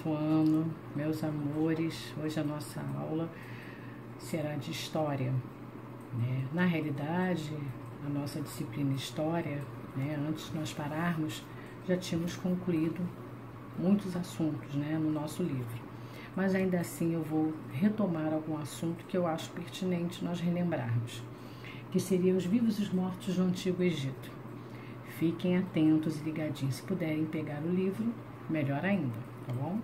quinto ano, meus amores. Hoje a nossa aula será de História, né? Na realidade, a nossa disciplina História, né, antes de nós pararmos, já tínhamos concluído muitos assuntos, né, no nosso livro. Mas ainda assim eu vou retomar algum assunto que eu acho pertinente nós relembrarmos, que seriam os vivos e os mortos do Antigo Egito. Fiquem atentos e ligadinhos. Se puderem pegar o livro, melhor ainda, tá bom?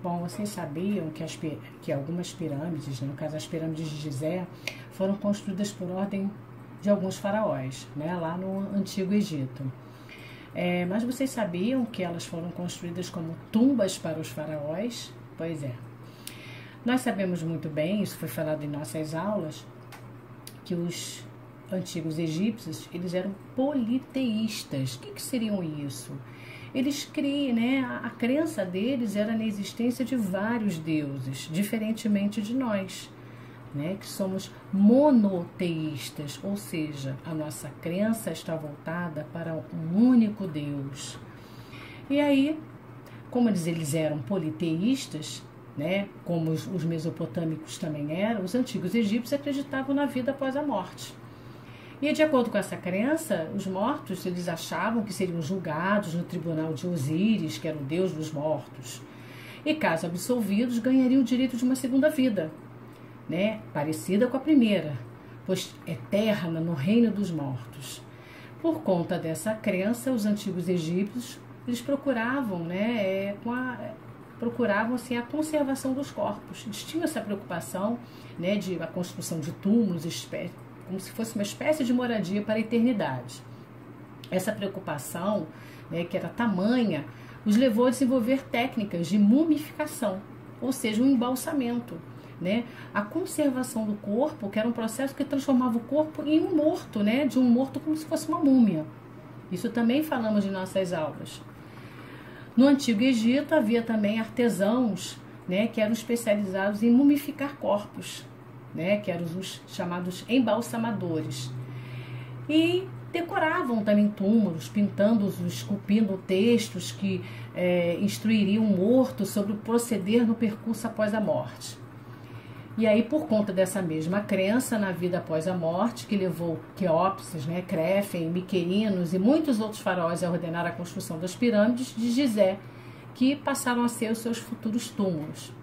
Bom, vocês sabiam que algumas pirâmides, né, no caso as pirâmides de Gizé, foram construídas por ordem de alguns faraós, né, lá no Antigo Egito. Mas vocês sabiam que elas foram construídas como tumbas para os faraós? Pois é. Nós sabemos muito bem, isso foi falado em nossas aulas, que os antigos egípcios, eles eram politeístas. O que seriam isso? Eles criam, né? A crença deles era na existência de vários deuses, diferentemente de nós, né? Que somos monoteístas, ou seja, a nossa crença está voltada para um único Deus. E aí, como eles eram politeístas, né? Como os mesopotâmicos também eram, os antigos egípcios acreditavam na vida após a morte. E de acordo com essa crença, os mortos, eles achavam que seriam julgados no tribunal de Osíris, que era o deus dos mortos. E caso absolvidos, ganhariam o direito de uma segunda vida, né? Parecida com a primeira, pois eterna no reino dos mortos. Por conta dessa crença, os antigos egípcios, eles procuravam, né, procuravam assim, a conservação dos corpos. Eles tinham essa preocupação, né, de a construção de túmulos, como se fosse uma espécie de moradia para a eternidade. Essa preocupação, né, que era tamanha, os levou a desenvolver técnicas de mumificação, ou seja, um embalsamento, né? A conservação do corpo, que era um processo que transformava o corpo em um morto, né? De um morto como se fosse uma múmia. Isso também falamos em nossas aulas. No Antigo Egito havia também artesãos, né, que eram especializados em mumificar corpos, né, que eram os chamados embalsamadores. E decoravam também túmulos, pintando-os, esculpindo textos que instruiriam o morto sobre o proceder no percurso após a morte. E aí, por conta dessa mesma crença na vida após a morte, que levou Queópsis, né, Créfen, Miquerinos e muitos outros faraós a ordenar a construção das pirâmides de Gizé, que passaram a ser os seus futuros túmulos.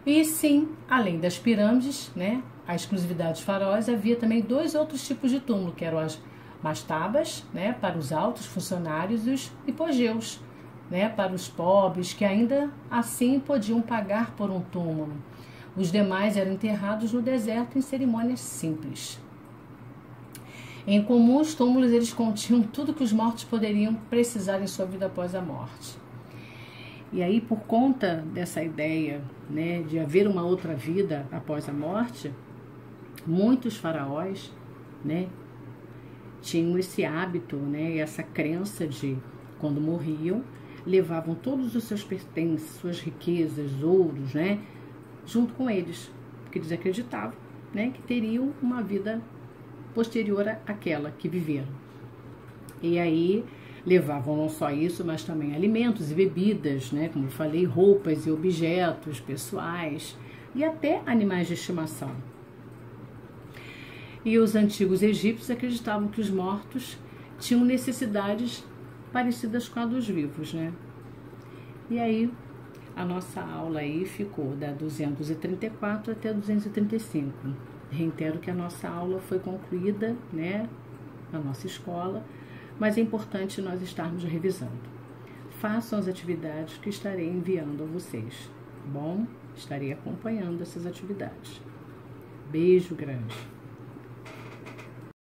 E sim, além das pirâmides, né, a exclusividade dos faraós, havia também dois outros tipos de túmulo, que eram as mastabas, né, para os altos funcionários, e os hipogeus, né, para os pobres, que ainda assim podiam pagar por um túmulo. Os demais eram enterrados no deserto em cerimônias simples. Em comum, os túmulos eles continham tudo que os mortos poderiam precisar em sua vida após a morte. E aí, por conta dessa ideia, né, de haver uma outra vida após a morte, muitos faraós, né, tinham esse hábito, né, essa crença de, quando morriam, levavam todos os seus pertences, suas riquezas, ouros, né, junto com eles, porque eles acreditavam, né, que teriam uma vida posterior àquela que viveram. E aí levavam não só isso, mas também alimentos e bebidas, né, como eu falei, roupas e objetos pessoais e até animais de estimação. E os antigos egípcios acreditavam que os mortos tinham necessidades parecidas com a dos vivos, né? E aí, a nossa aula aí ficou da 234 até 235. Reitero que a nossa aula foi concluída, né, na nossa escola, mas é importante nós estarmos revisando. Façam as atividades que estarei enviando a vocês, tá bom? Estarei acompanhando essas atividades. Beijo grande.